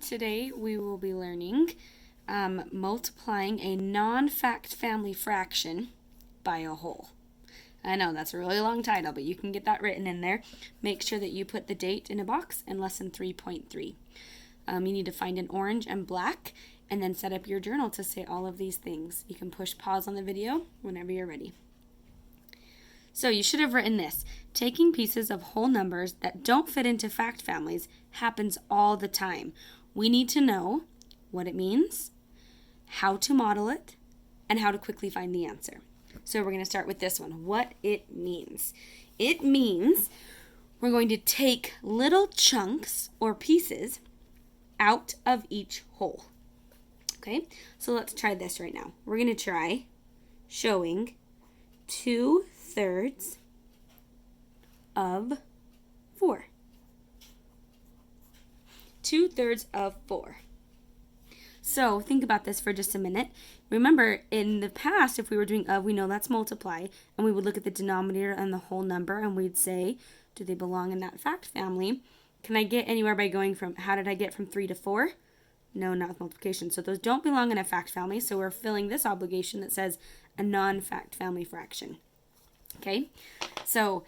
Today we will be learning multiplying a non-fact family fraction by a whole. I know that's a really long title, but you can get that written in there. Make sure that you put the date in a box and lesson 3.3. You need to find an orange and black and then set up your journal to say all of these things. You can push pause on the video whenever you're ready. So you should have written this. Taking pieces of whole numbers that don't fit into fact families happens all the time. We need to know what it means, how to model it, and how to quickly find the answer. So we're going to start with this one, what it means. It means we're going to take little chunks or pieces out of each whole. Okay, so let's try this right now. We're going to try showing 2/3 of 4. 2/3 of 4. So think about this for just a minute. Remember, in the past, if we were doing of, we know that's multiply, and we would look at the denominator and the whole number, and we'd say, do they belong in that fact family? Can I get anywhere by going from, how did I get from 3 to 4? No, not with multiplication. So those don't belong in a fact family, so we're filling this obligation that says a non-fact family fraction. Okay, so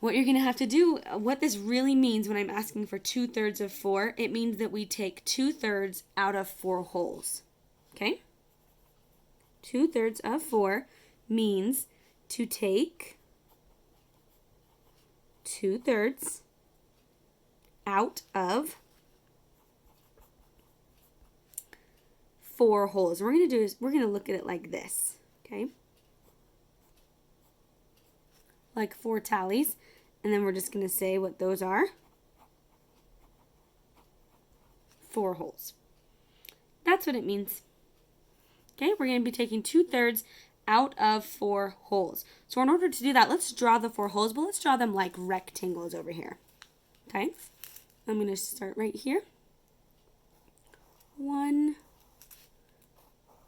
what you're going to have to do, what this really means when I'm asking for 2/3 of 4, it means that we take 2/3 out of 4 wholes. Okay? 2/3 of 4 means to take 2/3 out of 4 wholes. What we're going to do is we're going to look at it like this. Okay? Like 4 tallies. And then we're just going to say what those are. 4 wholes. That's what it means. Okay, we're going to be taking 2/3 out of 4 wholes. So in order to do that, let's draw the 4 wholes, but let's draw them like rectangles over here. Okay, I'm going to start right here. 1,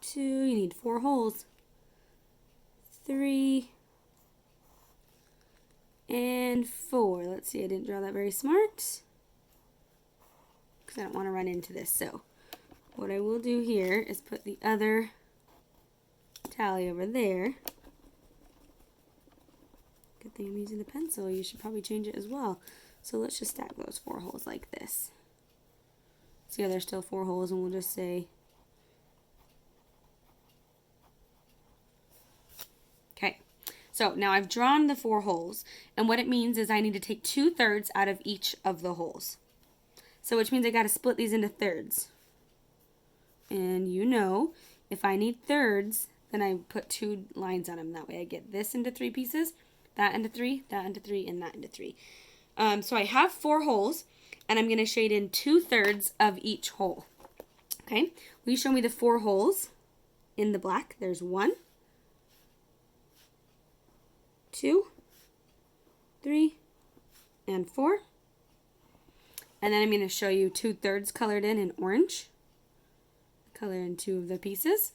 2, you need 4 wholes. 3, and 4. Let's see, I didn't draw that very smart because I don't want to run into this. So what I will do here is put the other tally over there. Good thing I'm using the pencil. You should probably change it as well. So let's just stack those 4 holes like this. See how there's still 4 holes, and we'll just say okay. So now I've drawn the 4 holes, and what it means is I need to take 2/3 out of each of the holes. So which means I got to split these into thirds. And you know, if I need thirds, then I put 2 lines on them. That way I get this into 3 pieces, that into 3, that into 3, and that into 3. So I have 4 holes, and I'm going to shade in 2/3 of each hole. Okay, will you show me the 4 holes in the black? There's 1, 2, 3, and 4. And then I'm going to show you 2/3 colored in orange. Color in 2 of the pieces.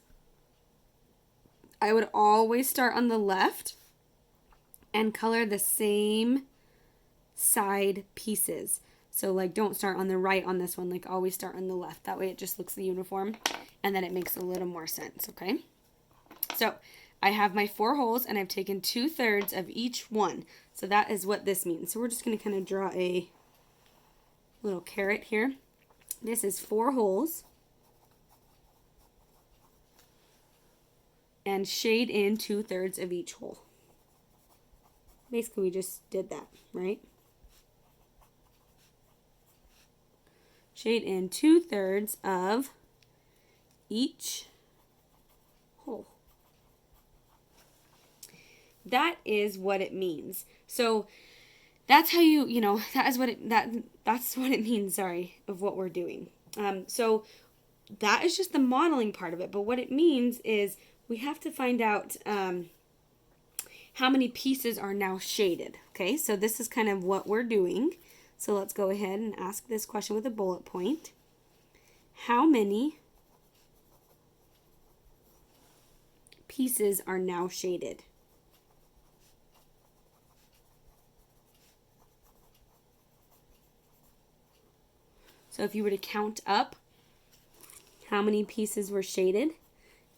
I would always start on the left and color the same side pieces. So like don't start on the right on this one, like always start on the left. That way it just looks uniform and then it makes a little more sense, okay? So I have my 4 holes, and I've taken 2/3 of each one. So that is what this means. So we're just going to kind of draw a little caret here. This is 4 holes. And shade in 2/3 of each hole. Basically, we just did that, right? Shade in 2/3 of each hole. That is what it means. So that's how that's what it means, sorry, of what we're doing. So that is just the modeling part of it. But what it means is we have to find out how many pieces are now shaded. Okay, so this is kind of what we're doing. So let's go ahead and ask this question with a bullet point. How many pieces are now shaded? So if you were to count up how many pieces were shaded,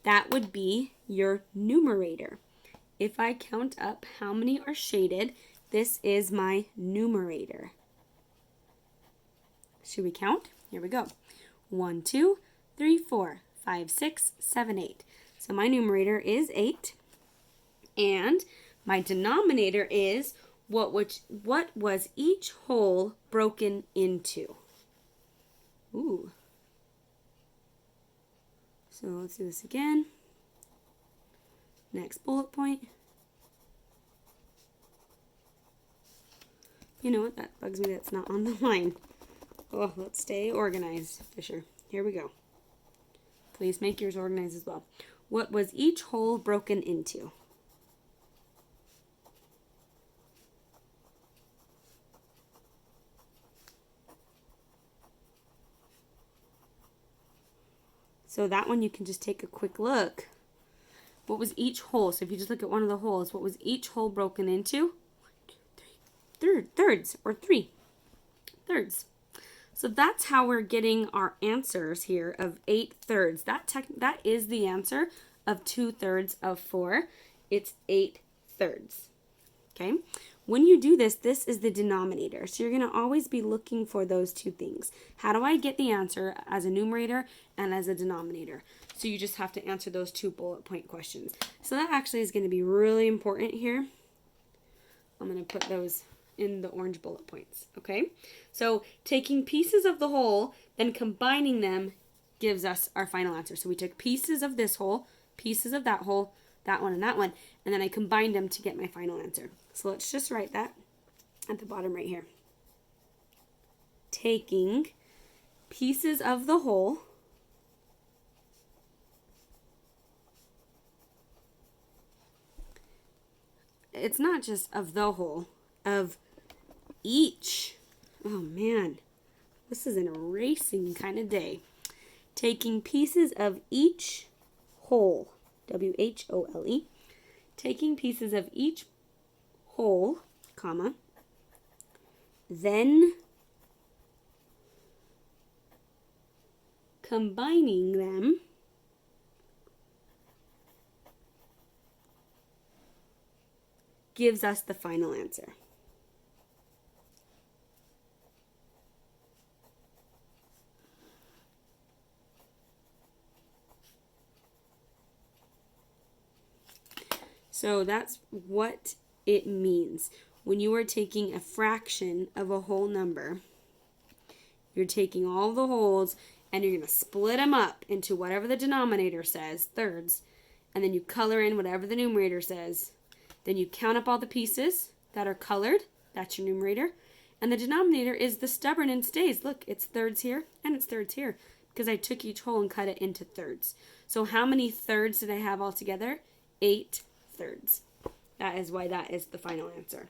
that would be your numerator. If I count up how many are shaded, this is my numerator. Should we count? Here we go. 1, 2, 3, 4, 5, 6, 7, 8. So my numerator is 8. And my denominator is what was each whole broken into. Ooh. So let's do this again. Next bullet point. You know what? That bugs me that's not on the line. Oh, let's stay organized, Fisher. Here we go. Please make yours organized as well. What was each whole broken into? So that one you can just take a quick look. What was each whole? So if you just look at one of the holes, what was each whole broken into? 1, 2, 3. Thirds, or 3 thirds. So that's how we're getting our answers here of 8 thirds. That is the answer of 2/3 of 4. It's 8 thirds. Okay? When you do this, this is the denominator. So you're going to always be looking for those two things. How do I get the answer as a numerator and as a denominator? So you just have to answer those 2 bullet point questions. So that actually is going to be really important here. I'm going to put those in the orange bullet points, okay? So taking pieces of the whole, then combining them gives us our final answer. So we took pieces of this whole, pieces of that whole, that one, and then I combined them to get my final answer. So let's just write that at the bottom right here. Taking pieces of the whole, it's not just of the whole, of each. Oh man, this is an erasing kind of day. Taking pieces of each whole, W-H-O-L-E, taking pieces of each whole, comma, then combining them gives us the final answer. So that's what it means. When you are taking a fraction of a whole number, you're taking all the wholes and you're going to split them up into whatever the denominator says, thirds, and then you color in whatever the numerator says. Then you count up all the pieces that are colored, that's your numerator, and the denominator is the stubborn and stays. Look, it's thirds here and it's thirds here because I took each whole and cut it into thirds. So how many thirds did I have altogether? 8 thirds. That is why that is the final answer.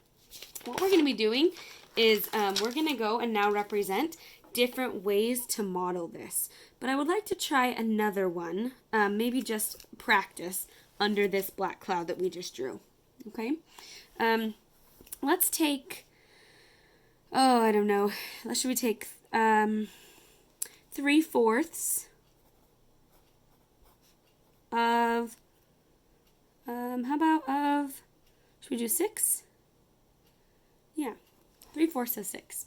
What we're going to be doing is we're going to go and now represent different ways to model this. But I would like to try another one, maybe just practice under this black cloud that we just drew. Okay? Let's take, oh, I don't know. Should we take 3/4 of, how about of, should we do 6? Yeah, 3/4 of 6.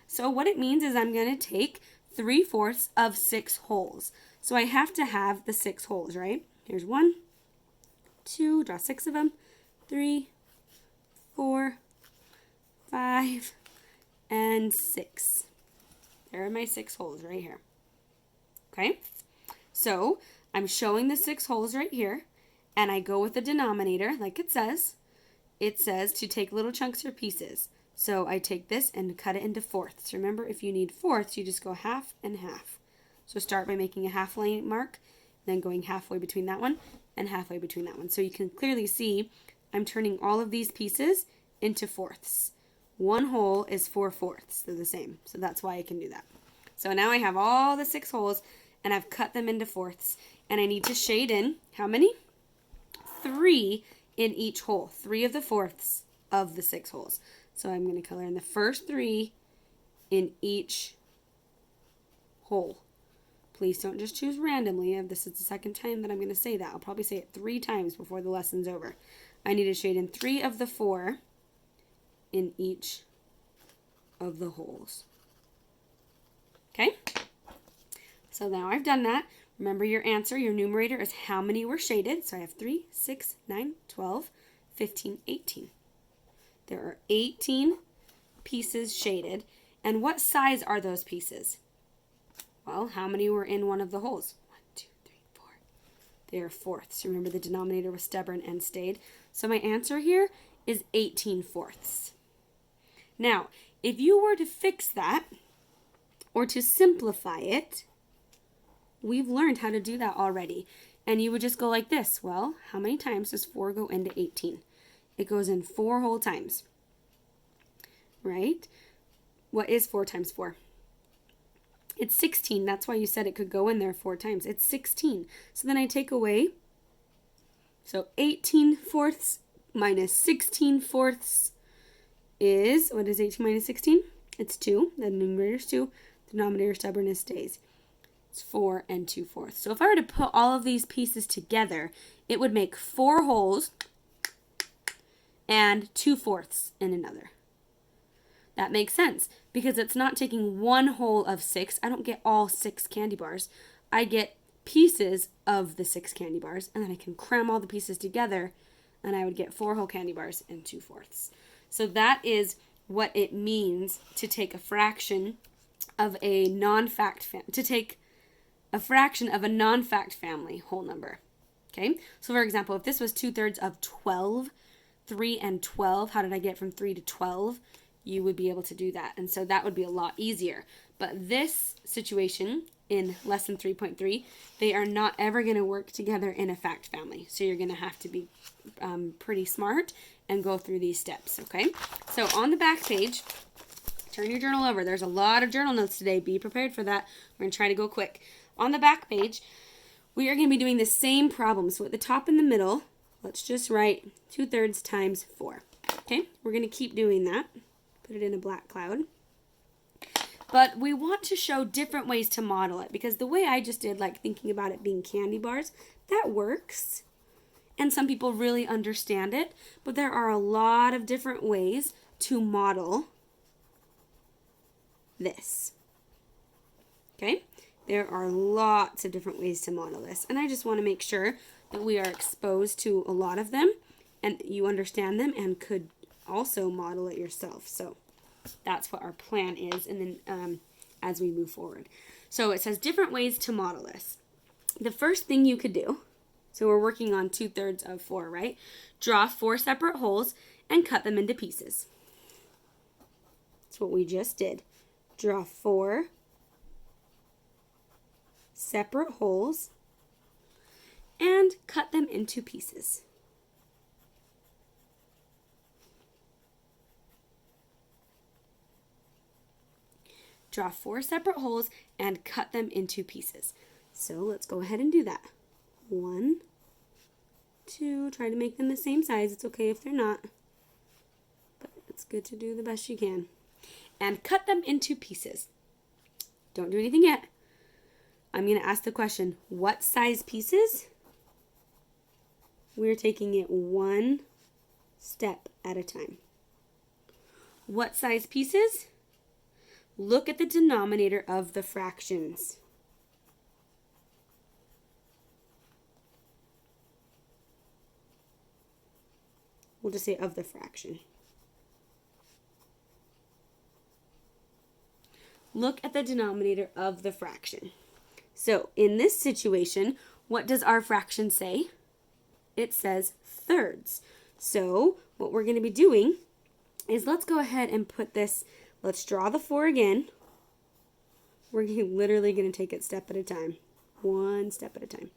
So what it means is I'm going to take 3/4 of 6 wholes. So I have to have the 6 wholes, right? Here's 1, 2, draw 6 of them, 3, 4, 5, and 6. There are my 6 wholes right here. Okay? So I'm showing the 6 wholes right here, and I go with the denominator like it says. It says to take little chunks or pieces. So I take this and cut it into fourths. Remember, if you need fourths, you just go half and half. So start by making a half line mark, then going halfway between that one and halfway between that one. So you can clearly see I'm turning all of these pieces into fourths. One whole is 4/4. They're the same. So that's why I can do that. So now I have all the 6 wholes and I've cut them into fourths. And I need to shade in how many? 3 in each hole. 3 of the fourths of the 6 holes. So I'm going to color in the first 3 in each whole. Please don't just choose randomly. This is the second time that I'm going to say that. I'll probably say it 3 times before the lesson's over. I need to shade in 3 of the 4 in each of the holes. Okay? So now I've done that. Remember your answer, your numerator is how many were shaded. So I have 3, 6, 9, 12, 15, 18. There are 18 pieces shaded. And what size are those pieces? Well, how many were in one of the holes? 1, 2, 3, 4. They are fourths. Remember the denominator was stubborn and stayed. So my answer here is 18 fourths. Now, if you were to fix that or to simplify it, we've learned how to do that already. And you would just go like this. Well, how many times does 4 go into 18? It goes in 4 whole times. Right? What is 4 times 4? It's 16. That's why you said it could go in there 4 times. It's 16. So then I take away. So 18 fourths minus 16 fourths is, what is 18 minus 16? It's 2. The numerator is 2. The denominator stubbornness stays. It's 4 and 2 fourths. So if I were to put all of these pieces together, it would make 4 holes and 2 fourths in another. That makes sense because it's not taking one whole of 6. I don't get all 6 candy bars. I get pieces of the 6 candy bars, and then I can cram all the pieces together, and I would get 4 whole candy bars and 2 fourths. So that is what it means to take a fraction of a non-fact to take a fraction of a non-fact family whole number. Okay? So for example, if this was 2/3 of 12, 3 and 12, how did I get from 3 to 12? You would be able to do that. And so that would be a lot easier. But this situation in lesson 3.3, they are not ever going to work together in a fact family. So you're going to have to be pretty smart and go through these steps, okay? So on the back page, turn your journal over. There's a lot of journal notes today. Be prepared for that. We're going to try to go quick. On the back page, we are going to be doing the same problem. So at the top and the middle, let's just write 2/3 times 4. Okay? We're going to keep doing that. Put it in a black cloud. But we want to show different ways to model it because the way I just did, like thinking about it being candy bars, that works. And some people really understand it. But there are a lot of different ways to model this. Okay? There are lots of different ways to model this. And I just want to make sure that we are exposed to a lot of them and you understand them and could also model it yourself. So that's what our plan is, and then as we move forward. So it says different ways to model this. The first thing you could do, so we're working on 2/3 of 4, right? Draw 4 separate holes and cut them into pieces. That's what we just did. Draw 4 separate holes and cut them into pieces. Draw 4 separate holes and cut them into pieces. So let's go ahead and do that. 1, 2, try to make them the same size. It's okay if they're not, but it's good to do the best you can. And cut them into pieces. Don't do anything yet. I'm going to ask the question, what size pieces? We're taking it one step at a time. What size pieces? Look at the denominator of the fractions. We'll just say of the fraction. Look at the denominator of the fraction. So in this situation, what does our fraction say? It says thirds. So what we're going to be doing is let's go ahead and put this. Let's draw the 4 again. We're literally going to take it step at a time. One step at a time.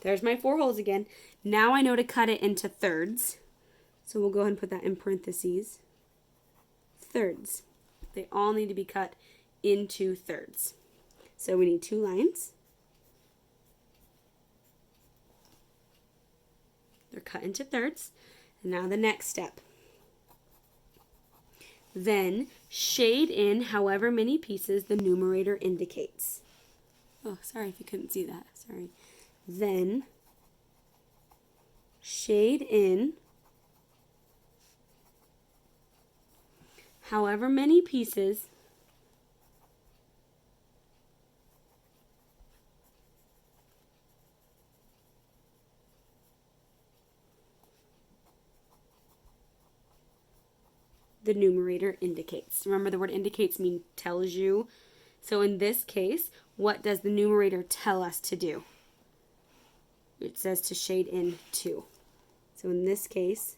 There's my 4 holes again. Now I know to cut it into thirds. So we'll go ahead and put that in parentheses. Thirds. They all need to be cut into thirds. So we need 2 lines. They're cut into thirds. And now the next step. Then shade in however many pieces the numerator indicates. Oh, sorry if you couldn't see that. Sorry. Then shade in however many pieces the numerator indicates. Remember, the word indicates means tells you. So in this case, what does the numerator tell us to do? It says to shade in 2. So in this case,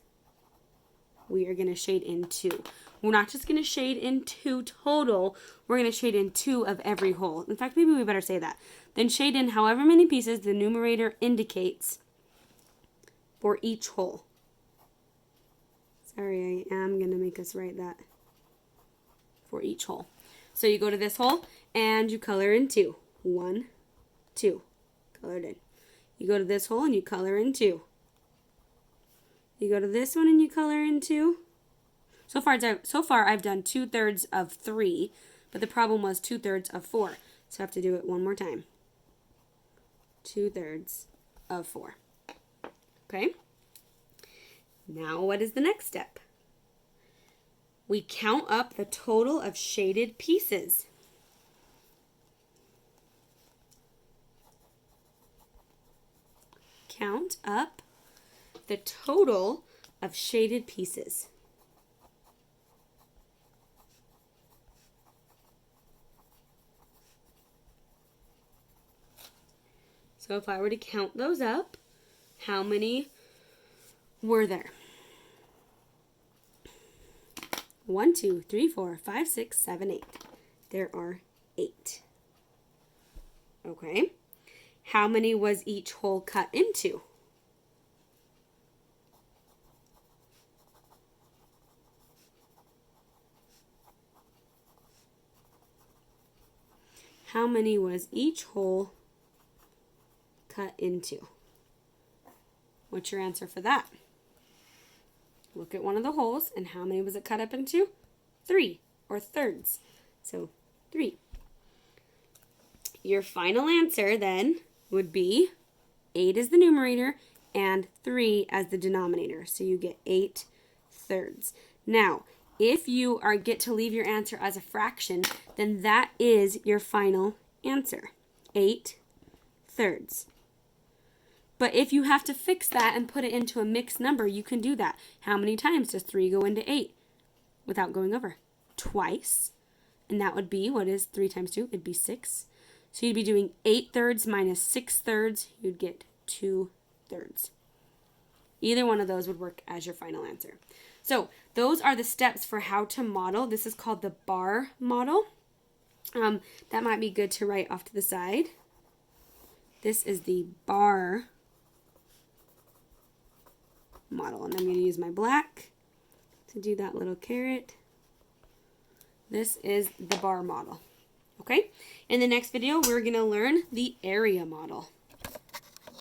we are going to shade in 2. We're not just going to shade in 2 total, we're going to shade in 2 of every hole. In fact, maybe we better say that. Then shade in however many pieces the numerator indicates for each hole. Sorry, I am going to make us write that for each hole. So you go to this hole and you color in 2. 1, 2. Colored in. You go to this hole and you color in 2. You go to this one and you color in 2. So far I've done 2/3 of 3, but the problem was 2/3 of 4. So I have to do it one more time. 2/3 of 4. Okay? Now what is the next step? We count up the total of shaded pieces. Count up the total of shaded pieces. So if I were to count those up, how many were there? 1, 2, 3, 4, 5, 6, 7, 8. There are 8. Okay. How many was each hole cut into? How many was each hole cut into? What's your answer for that? Look at one of the holes, and how many was it cut up into? 3, or thirds. So 3. Your final answer then would be 8 as the numerator and 3 as the denominator. So you get 8/3. Now, if you get to leave your answer as a fraction, then that is your final answer, 8/3. But if you have to fix that and put it into a mixed number, you can do that. How many times does 3 go into 8 without going over? Twice. And that would be, what is 3 times 2? It'd be 6. So you'd be doing 8/3 minus 6/3. You'd get 2/3. Either one of those would work as your final answer. So those are the steps for how to model. This is called the bar model. That might be good to write off to the side. This is the bar model. And I'm going to use my black to do that little caret. This is the bar model. Okay? In the next video, we're going to learn the area model.